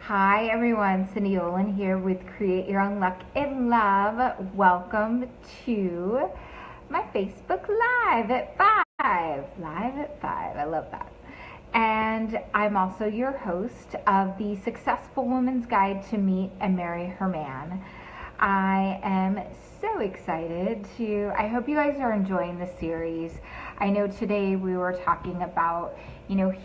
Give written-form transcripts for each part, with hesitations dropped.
Hi everyone, Cindy Olin here with Create Your Own Luck in Love. Welcome to my Facebook Live at 5. Live at 5, I love that. And I'm also your host of the Successful Woman's Guide to Meet and Marry Her Man. I am so excited I hope you guys are enjoying the series. I know today we were talking about,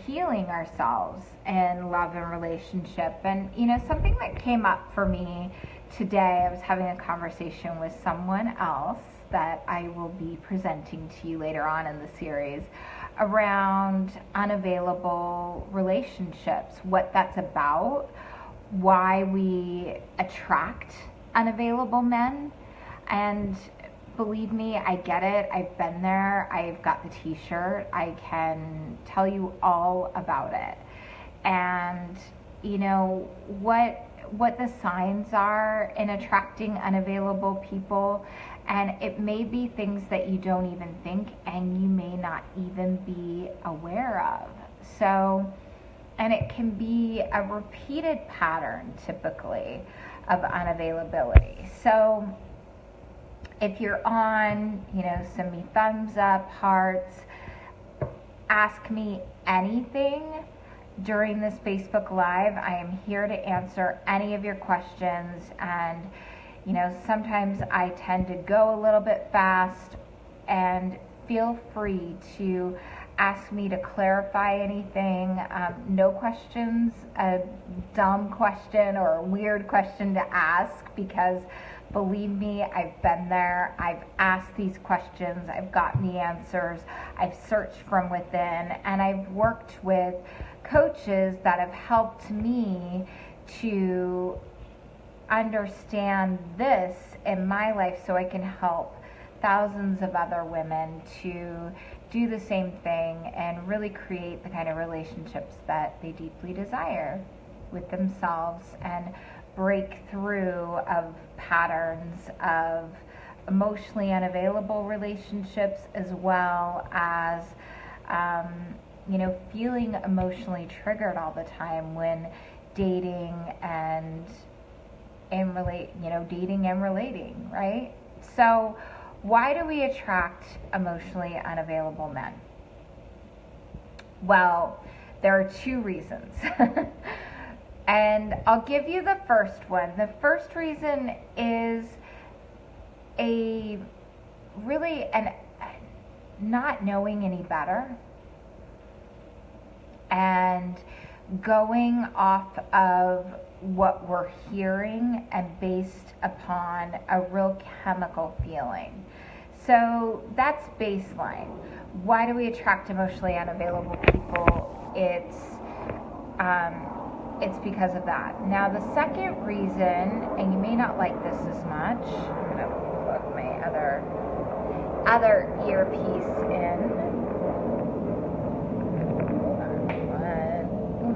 healing ourselves in love and relationship. And, something that came up for me today, I was having a conversation with someone else that I will be presenting to you later on in the series around unavailable relationships, what that's about, why we attract unavailable men. And believe me, I get it. I've been there. I've got the t-shirt. I can tell you all about it. And what the signs are in attracting unavailable people, and it may be things that you don't even think and you may not even be aware of. So, and it can be a repeated pattern typically of unavailability. So if you're on, send me thumbs up, hearts, ask me anything during this Facebook Live. I am here to answer any of your questions. And, sometimes I tend to go a little bit fast, and feel free to ask me to clarify anything. No questions, a dumb question or a weird question to ask, because believe me, I've been there. I've asked these questions. I've gotten the answers. I've searched from within, and I've worked with coaches that have helped me to understand this in my life so I can help thousands of other women to do the same thing and really create the kind of relationships that they deeply desire with themselves, and break through of patterns of emotionally unavailable relationships, as well as feeling emotionally triggered all the time when dating and relating, right? So why do we attract emotionally unavailable men? Well, there are two reasons. And I'll give you the first one. The first reason is not knowing any better and going off of what we're hearing and based upon a real chemical feeling. So that's baseline. Why do we attract emotionally unavailable people? It's because of that. Now, the second reason, and you may not like this as much, I'm going to plug my other earpiece in. Hold on,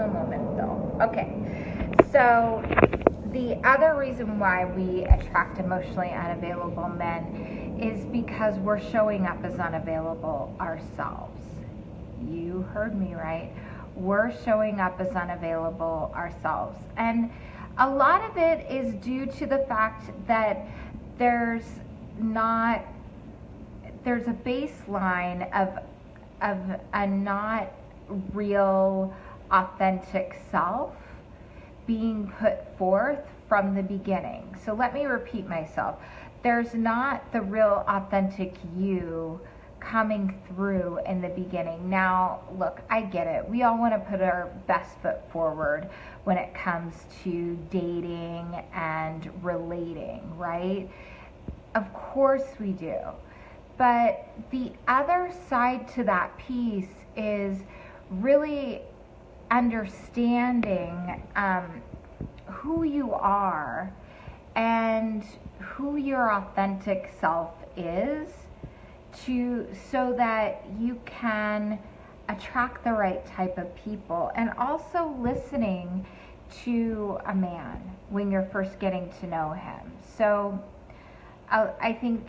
un momento. Okay, so the other reason why we attract emotionally unavailable men is because we're showing up as unavailable ourselves. You heard me right. We're showing up as unavailable ourselves. And a lot of it is due to the fact that there's a baseline of a not real, authentic self being put forth from the beginning. So let me repeat myself. There's not the real, authentic you coming through in the beginning. Now, look, I get it. We all want to put our best foot forward when it comes to dating and relating, right? Of course we do. But the other side to that piece is really understanding who you are and who your authentic self is, so that you can attract the right type of people, and also listening to a man when you're first getting to know him. So I think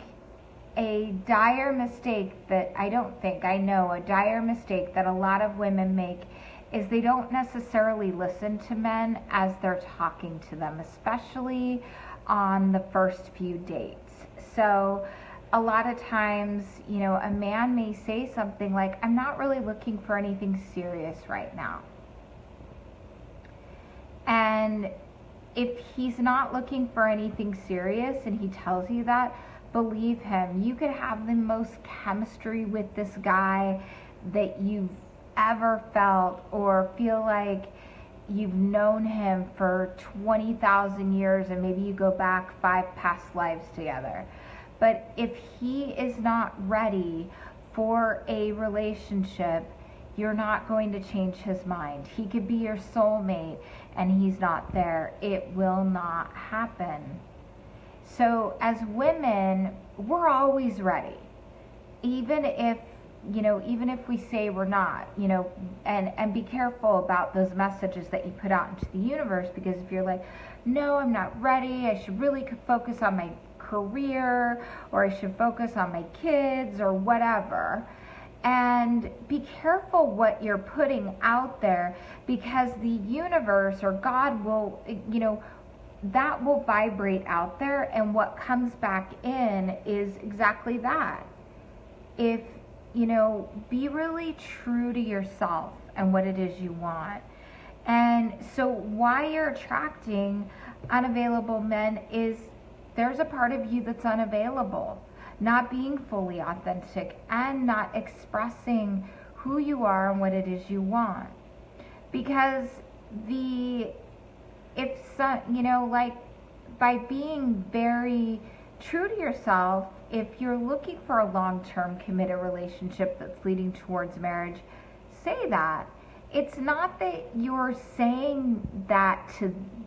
a dire mistake that a dire mistake that a lot of women make is they don't necessarily listen to men as they're talking to them, especially on the first few dates. So a lot of times, a man may say something like, I'm not really looking for anything serious right now. And if he's not looking for anything serious and he tells you that, believe him. You could have the most chemistry with this guy that you've ever felt, or feel like you've known him for 20,000 years and maybe you go back 5 past lives together. But if he is not ready for a relationship, you're not going to change his mind. He could be your soulmate and he's not there. It will not happen. So as women, we're always ready. Even if we say we're not, and be careful about those messages that you put out into the universe, because if you're like, no, I'm not ready, I should really focus on my career, or I should focus on my kids, or whatever. And be careful what you're putting out there, because the universe or God will, that will vibrate out there, and what comes back in is exactly that. If be really true to yourself and what it is you want. And so why you're attracting unavailable men is there's a part of you that's unavailable, not being fully authentic and not expressing who you are and what it is you want. Because by being very true to yourself, if you're looking for a long-term committed relationship that's leading towards marriage, say that. It's not that you're saying that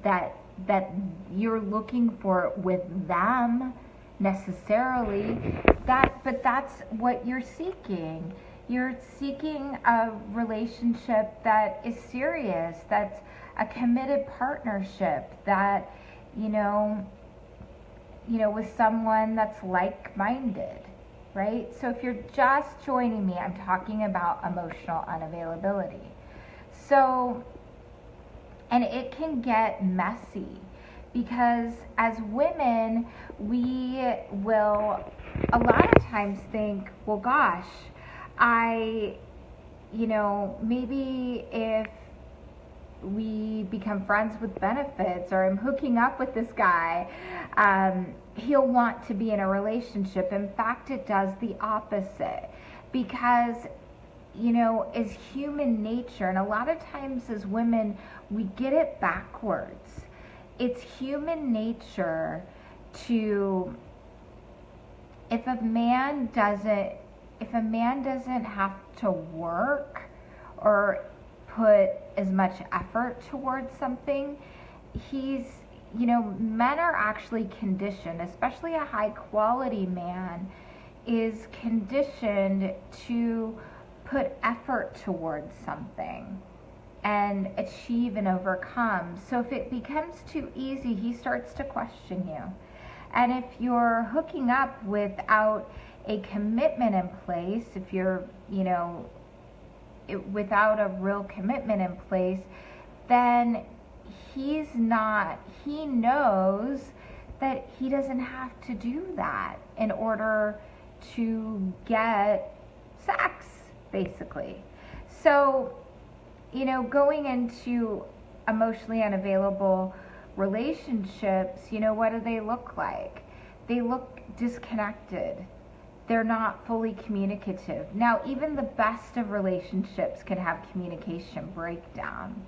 that you're looking for it with them necessarily, but that's what you're seeking. You're seeking a relationship that is serious, that's a committed partnership, that with someone that's like-minded, right? So if you're just joining me, I'm talking about emotional unavailability. So, and it can get messy, because as women, we will a lot of times think, well, gosh, maybe if we become friends with benefits, or I'm hooking up with this guy, he'll want to be in a relationship. In fact, it does the opposite, because is human nature, and a lot of times as women we get it backwards. It's human nature to, if a man doesn't have to work or put as much effort towards something, men are actually conditioned, especially a high quality man is conditioned to put effort towards something and achieve and overcome. So if it becomes too easy, he starts to question you. And if you're hooking up without a commitment in place, if you're, without a real commitment in place, then he knows that he doesn't have to do that in order to get sex, basically. So, going into emotionally unavailable relationships, what do they look like? They look disconnected. They're not fully communicative. Now, even the best of relationships can have communication breakdown.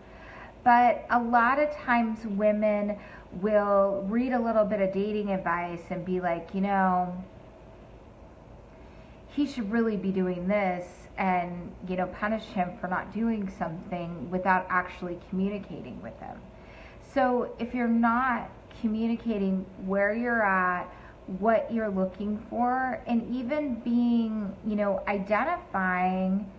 But a lot of times women will read a little bit of dating advice and be like, he should really be doing this, and, punish him for not doing something without actually communicating with him. So if you're not communicating where you're at, what you're looking for, and even being, identifying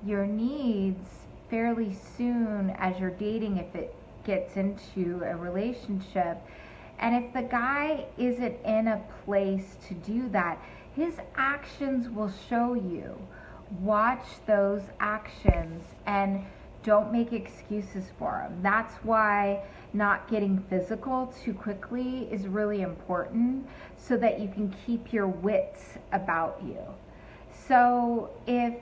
your needs fairly soon as you're dating, if it gets into a relationship. And if the guy isn't in a place to do that, his actions will show you. Watch those actions and don't make excuses for them. That's why not getting physical too quickly is really important, so that you can keep your wits about you. So if,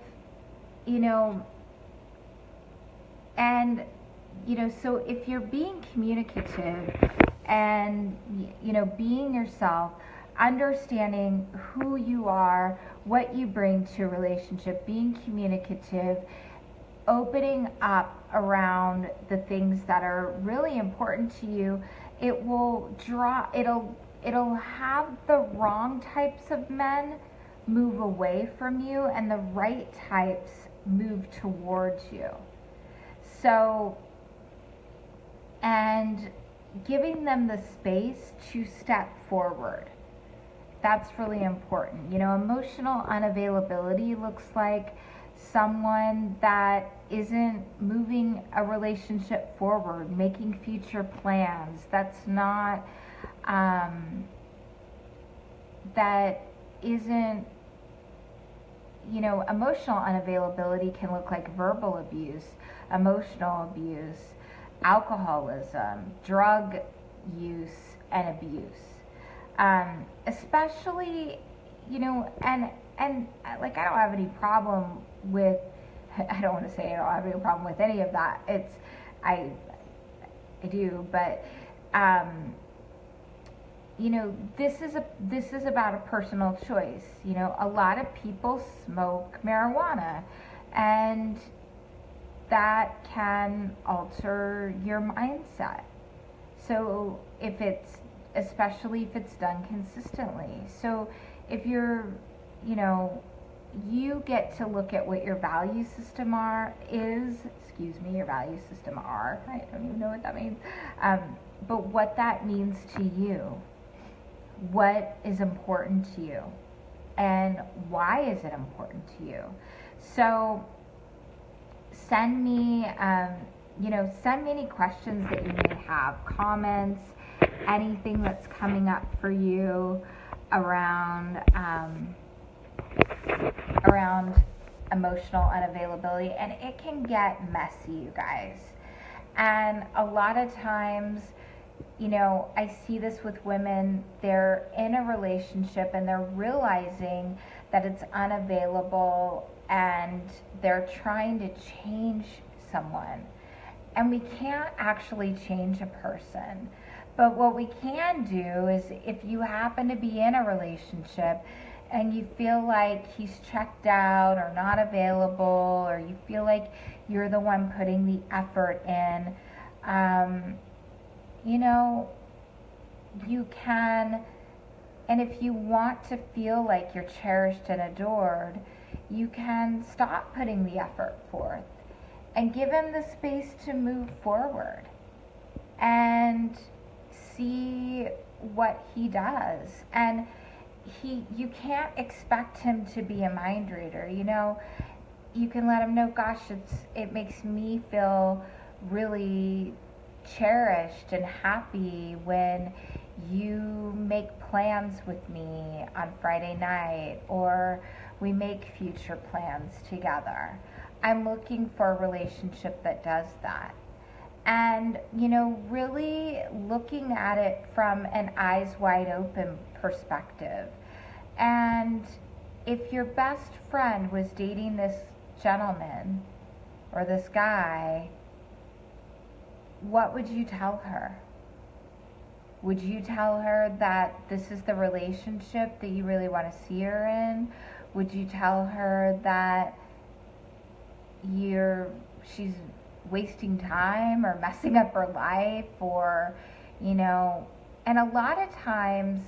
so if you're being communicative and, being yourself, understanding who you are, what you bring to a relationship, being communicative, opening up around the things that are really important to you, it'll have the wrong types of men move away from you and the right types move towards you. So, and giving them the space to step forward. That's really important. Emotional unavailability looks like someone that isn't moving a relationship forward, making future plans. That's not, that isn't, emotional unavailability can look like verbal abuse, emotional abuse, alcoholism, drug use and abuse. Especially, and like, I don't have any problem with, I don't want to say I don't have any problem with any of that. I do, but, this is about a personal choice. A lot of people smoke marijuana, and that can alter your mindset. So especially if it's done consistently. So if you're, you get to look at what your value system your value system are. I don't even know what that means. But what that means to you. What is important to you? And why is it important to you? So send me any questions that you may have, comments, anything that's coming up for you around emotional unavailability. And it can get messy, you guys. And a lot of times, I see this with women. They're in a relationship and they're realizing that it's unavailable, and they're trying to change someone. And we can't actually change a person. But what we can do is, if you happen to be in a relationship and you feel like he's checked out or not available, or you feel like you're the one putting the effort in, you can, and if you want to feel like you're cherished and adored, you can stop putting the effort forth and give him the space to move forward and see what he does. And you can't expect him to be a mind reader. You can let him know, gosh, it makes me feel really cherished and happy when you make plans with me on Friday night, or we make future plans together. I'm looking for a relationship that does that. And, really looking at it from an eyes wide open perspective. And if your best friend was dating this gentleman or this guy, what would you tell her? Would you tell her that this is the relationship that you really want to see her in? Would you tell her that she's wasting time or messing up her life, or, and a lot of times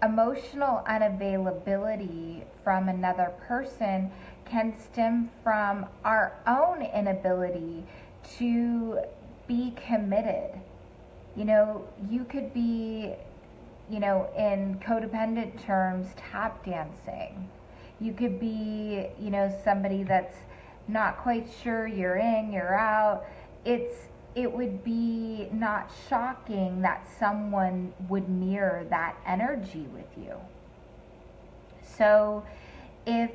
emotional unavailability from another person can stem from our own inability to be committed. You could be, in codependent terms, tap dancing. You could be, somebody that's not quite sure you're in, you're out. It would be not shocking that someone would mirror that energy with you. So if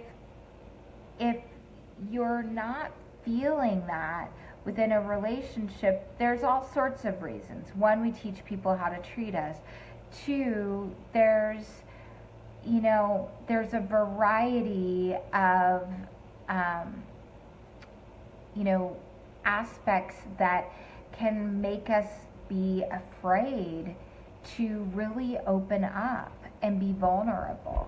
you're not feeling that within a relationship, there's all sorts of reasons. One, we teach people how to treat us. Two, there's a variety of aspects that can make us be afraid to really open up and be vulnerable.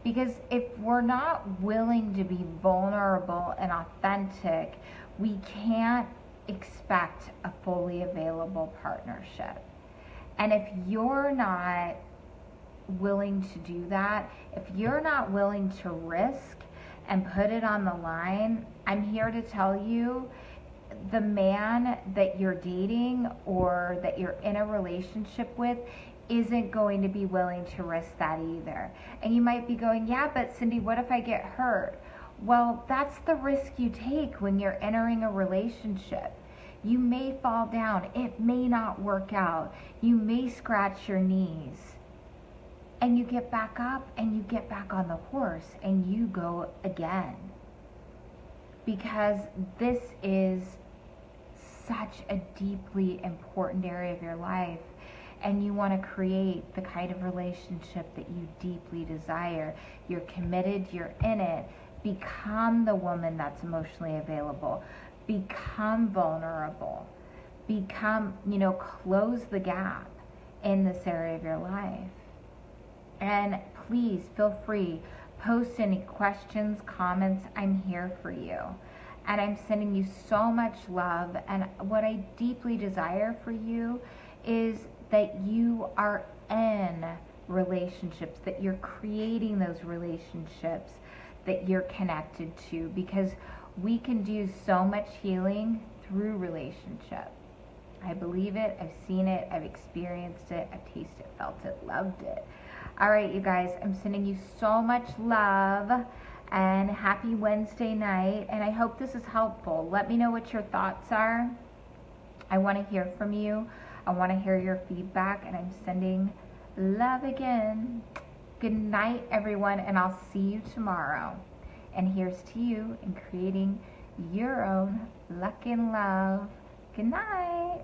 Because if we're not willing to be vulnerable and authentic, we can't expect a fully available partnership. And if you're not willing to do that, if you're not willing to risk and put it on the line, I'm here to tell you, the man that you're dating or that you're in a relationship with isn't going to be willing to risk that either. And you might be going, yeah, but Cindy, what if I get hurt? Well, that's the risk you take when you're entering a relationship. You may fall down. It may not work out. You may scratch your knees. And you get back up and you get back on the horse and you go again. Because this is such a deeply important area of your life, and you want to create the kind of relationship that you deeply desire. You're committed, you're in it. Become the woman that's emotionally available. Become vulnerable. Become, close the gap in this area of your life. And please feel free, post any questions, comments. I'm here for you. And I'm sending you so much love. And what I deeply desire for you is that you are in relationships, that you're creating those relationships that you're connected to, because we can do so much healing through relationship. I believe it. I've seen it. I've experienced it. I've tasted it, felt it, loved it. All right, you guys, I'm sending you so much love and happy Wednesday night. And I hope this is helpful. Let me know what your thoughts are. I want to hear from you. I want to hear your feedback, and I'm sending love again. Good night, everyone, and I'll see you tomorrow. And here's to you in creating your own luck and love. Good night.